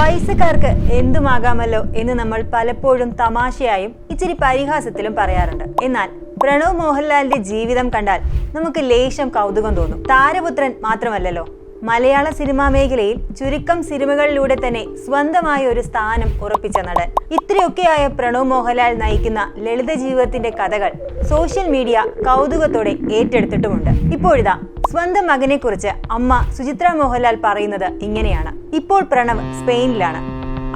പൈസക്കാർക്ക് എന്തുമാകാമല്ലോ എന്ന് നമ്മൾ പലപ്പോഴും തമാശയായും ഇച്ചിരി പരിഹാസത്തിലും പറയാറുണ്ട്. എന്നാൽ പ്രണവ് മോഹൻലാലിന്റെ ജീവിതം കണ്ടാൽ നമുക്ക് ലേശം കൗതുകം തോന്നും. താരപുത്രൻ മാത്രമല്ലല്ലോ, മലയാള സിനിമാ മേഖലയിൽ ചുരുക്കം സിനിമകളിലൂടെ തന്നെ സ്വന്തമായ ഒരു സ്ഥാനം ഉറപ്പിച്ച നടൻ. ഇത്രയൊക്കെയായ പ്രണവ് മോഹൻലാൽ നയിക്കുന്ന ലളിത ജീവിതത്തിന്റെ കഥകൾ സോഷ്യൽ മീഡിയ കൗതുകത്തോടെ ഏറ്റെടുത്തിട്ടുമുണ്ട്. ഇപ്പോഴിതാ സ്വന്തം മകനെ കുറിച്ച് അമ്മ സുചിത്ര മോഹൻലാൽ പറയുന്നത് ഇങ്ങനെയാണ്. ഇപ്പോൾ പ്രണവ് സ്പെയിനിലാണ്.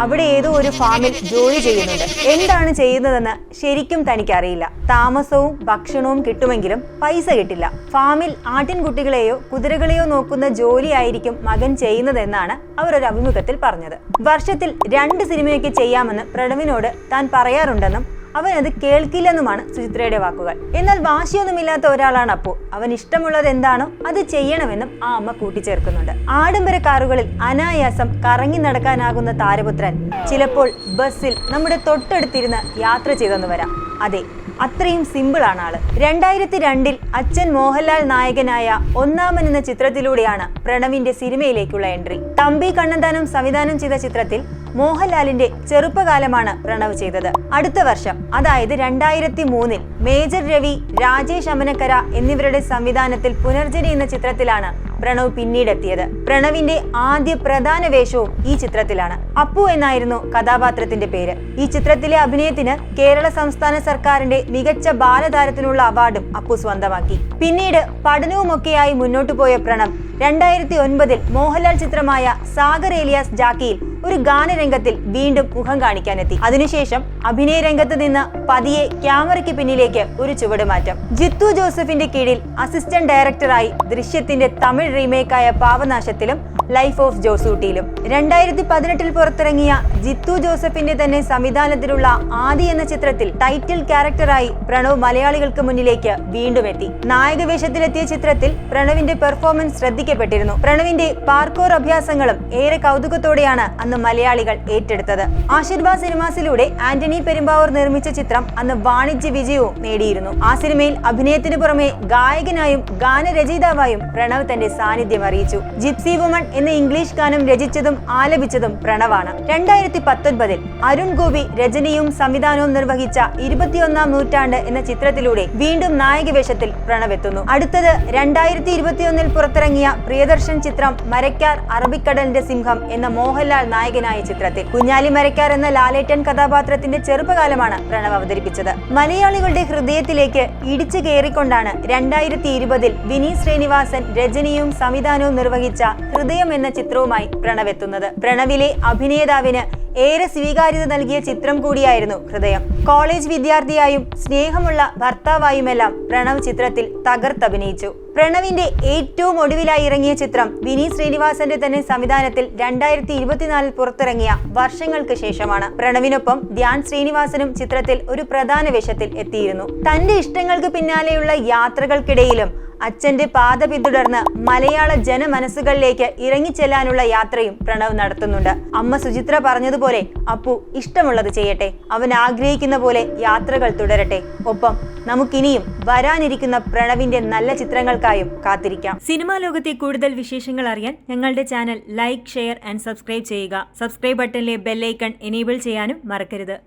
അവിടെ ഏതോ ഒരു ഫാമിൽ ജോലി ചെയ്യുന്നുണ്ട്. എന്താണ് ചെയ്യുന്നതെന്ന് ശരിക്കും തനിക്കറിയില്ല. താമസവും ഭക്ഷണവും കിട്ടുമെങ്കിലും പൈസ കിട്ടില്ല. ഫാമിൽ ആട്ടിൻകുട്ടികളെയോ കുതിരകളെയോ നോക്കുന്ന ജോലിയായിരിക്കും മകൻ ചെയ്യുന്നതെന്നാണ് അവർ ഒരു അഭിമുഖത്തിൽ പറഞ്ഞത്. വർഷത്തിൽ 2 സിനിമയൊക്കെ ചെയ്യാമെന്ന് പ്രണവിനോട് താൻ പറയാറുണ്ടെന്നും അവൻ അത് കേൾക്കില്ലെന്നുമാണ് സുചിത്രയുടെ വാക്കുകൾ. എന്നാൽ വാശിയൊന്നുമില്ലാത്ത ഒരാളാണ് അപ്പു. അവൻ ഇഷ്ടമുള്ളത് എന്താണോ അത് ചെയ്യണമെന്നും ആ അമ്മ കൂട്ടിച്ചേർക്കുന്നുണ്ട്. ആഡംബര കാറുകളിൽ അനായാസം കറങ്ങി നടക്കാനാകുന്ന താരപുത്രൻ ചിലപ്പോൾ ബസ്സിൽ നമ്മുടെ തൊട്ടടുത്തിരുന്ന് യാത്ര ചെയ്തെന്ന് വരാം. അതെ, അത്രയും സിമ്പിൾ ആണ് ആള്. 2002 അച്ഛൻ മോഹൻലാൽ നായകനായ ഒന്നാമൻ എന്ന ചിത്രത്തിലൂടെയാണ് പ്രണവിന്റെ സിനിമയിലേക്കുള്ള എൻട്രി. തമ്പി കണ്ണന്താനം സംവിധാനം ചെയ്ത ചിത്രത്തിൽ മോഹൻലാലിന്റെ ചെറുപ്പകാലമാണ് പ്രണവ് ചെയ്തത്. അടുത്ത വർഷം, അതായത് 2003 മേജർ രവി, രാജേഷ് അമനക്കര എന്നിവരുടെ സംവിധാനത്തിൽ പുനർജനി എന്ന ചിത്രത്തിലാണ് പ്രണവ് പിന്നീടെത്തിയത്. പ്രണവിന്റെ ആദ്യ പ്രധാന വേഷവും ഈ ചിത്രത്തിലാണ്. അപ്പു എന്നായിരുന്നു കഥാപാത്രത്തിന്റെ പേര്. ഈ ചിത്രത്തിലെ അഭിനയത്തിന് കേരള സംസ്ഥാന സർക്കാരിന്റെ മികച്ച ബാലതാരത്തിനുള്ള അവാർഡും അപ്പു സ്വന്തമാക്കി. പിന്നീട് പഠനവുമൊക്കെയായി മുന്നോട്ടു പോയ പ്രണവ് 2009 മോഹൻലാൽ ചിത്രമായ സാഗർ ഏലിയാസ് ജാക്കിയിൽ ഒരു ഗാനരംഗത്തിൽ വീണ്ടും മുഖം കാണിക്കാനെത്തി. അതിനുശേഷം അഭിനയ രംഗത്ത് നിന്ന് പതിയെ ക്യാമറയ്ക്ക് പിന്നിലേക്ക് ഒരു ചുവടുമാറ്റം. ജിത്തു ജോസഫിന്റെ കീഴിൽ അസിസ്റ്റന്റ് ഡയറക്ടറായി ദൃശ്യത്തിന്റെ തമിഴ് റീമേക്കായ പാവനാശത്തിലും ലൈഫ് ഓഫ് ജോസൂട്ടിയിലും. 2018 പുറത്തിറങ്ങിയ ജിത്തു ജോസഫിന്റെ തന്നെ സംവിധാനത്തിലുള്ള ആദി എന്ന ചിത്രത്തിൽ ടൈറ്റിൽ ക്യാരക്ടറായി പ്രണവ് മലയാളികൾക്ക് മുന്നിലേക്ക് വീണ്ടും എത്തി. നായക വേഷത്തിലെത്തിയ ചിത്രത്തിൽ പ്രണവിന്റെ പെർഫോമൻസ് ശ്രദ്ധിക്കപ്പെട്ടിരുന്നു. പ്രണവിന്റെ പാർക്കോർ അഭ്യാസങ്ങളും ഏറെ കൗതുകത്തോടെയാണ് അന്ന് മലയാളികൾ ഏറ്റെടുത്തത്. ആശീർവാദ് സിനിമാസിലൂടെ ആന്റണി പെരുമ്പാവൂർ നിർമ്മിച്ച ചിത്രം അന്ന് വാണിജ്യ വിജയവും നേടിയിരുന്നു. ആ സിനിമയിൽ അഭിനയത്തിന് പുറമെ ഗായകനായും ഗാനരചയിതാവായും പ്രണവ് തന്റെ സാന്നിധ്യം അറിയിച്ചു. ജിപ്സി വുമൺ എന്ന ഇംഗ്ലീഷ് ഗാനം രചിച്ചതും ആലപിച്ചതും പ്രണവാണ്. 2019 അരുൺ ഗോപി രചനയും സംവിധാനവും നിർവഹിച്ച 21ാം നൂറ്റാണ്ട് എന്ന ചിത്രത്തിലൂടെ വീണ്ടും നായക വേഷത്തിൽ പ്രണവ് എത്തുന്നു. അടുത്തത് 2021 പുറത്തിറങ്ങിയ പ്രിയദർശൻ ചിത്രം മരക്കാർ അറബിക്കടലിന്റെ സിംഹം എന്ന മോഹൻലാൽ നായകനായ ചിത്രത്തിൽ കുഞ്ഞാലി മരക്കാർ എന്ന ലാലേട്ടൻ കഥാപാത്രത്തിന്റെ ചെറുപ്പകാലമാണ് പ്രണവ് അവതരിപ്പിച്ചത്. മലയാളികളുടെ ഹൃദയത്തിലേക്ക് ഇടിച്ചു കയറിക്കൊണ്ടാണ് 2020 വിനീത് ശ്രീനിവാസൻ രചനയും സംവിധാനവും നിർവഹിച്ച ഹൃദയം എന്ന ചിത്രവുമായി പ്രണവ് എത്തുന്നത്. പ്രണവിലെ അഭിനേതാവിന് ഏറെ സ്വീകാര്യത നൽകിയ ചിത്രം കൂടിയായിരുന്നു ഹൃദയം. കോളേജ് വിദ്യാർത്ഥിയായും സ്നേഹമുള്ള ഭർത്താവായുമെല്ലാം പ്രണവ് ചിത്രത്തിൽ തകർത്തഭിനയിച്ചു. പ്രണവിന്റെ ഏറ്റവും ഒടുവിലായി ഇറങ്ങിയ ചിത്രം വിനീത് ശ്രീനിവാസന്റെ തന്നെ സംവിധാനത്തിൽ 2024 പുറത്തിറങ്ങിയ വർഷങ്ങൾക്ക് ശേഷമാണ്. പ്രണവിനൊപ്പം ധ്യാൻ ശ്രീനിവാസനും ചിത്രത്തിൽ ഒരു പ്രധാന വേഷത്തിൽ എത്തിയിരുന്നു. തന്റെ ഇഷ്ടങ്ങൾക്ക് പിന്നാലെയുള്ള യാത്രകൾക്കിടയിലും അച്ഛന്റെ പാത പിന്തുടർന്ന് മലയാള ജനമനസ്സുകളിലേക്ക് ഇറങ്ങിച്ചെല്ലാനുള്ള യാത്രയും പ്രണവ് നടത്തുന്നുണ്ട്. അമ്മ സുചിത്ര പറഞ്ഞതുപോലെ അപ്പു ഇഷ്ടമുള്ളത് ചെയ്യട്ടെ, അവൻ ആഗ്രഹിക്കുന്ന പോലെ യാത്രകൾ തുടരട്ടെ. ഒപ്പം നമുക്കിനിയും വരാനിരിക്കുന്ന പ്രണവിന്റെ നല്ല ചിത്രങ്ങൾക്കായും കാത്തിരിക്കാം. സിനിമാ ലോകത്തെ കൂടുതൽ വിശേഷങ്ങൾ അറിയാൻ ഞങ്ങളുടെ channel like, share and subscribe ചെയ്യുക. സബ്സ്ക്രൈബ് ബട്ടണിലെ ബെല്ലൈക്കൺ എനേബിൾ ചെയ്യാനും മറക്കരുത്.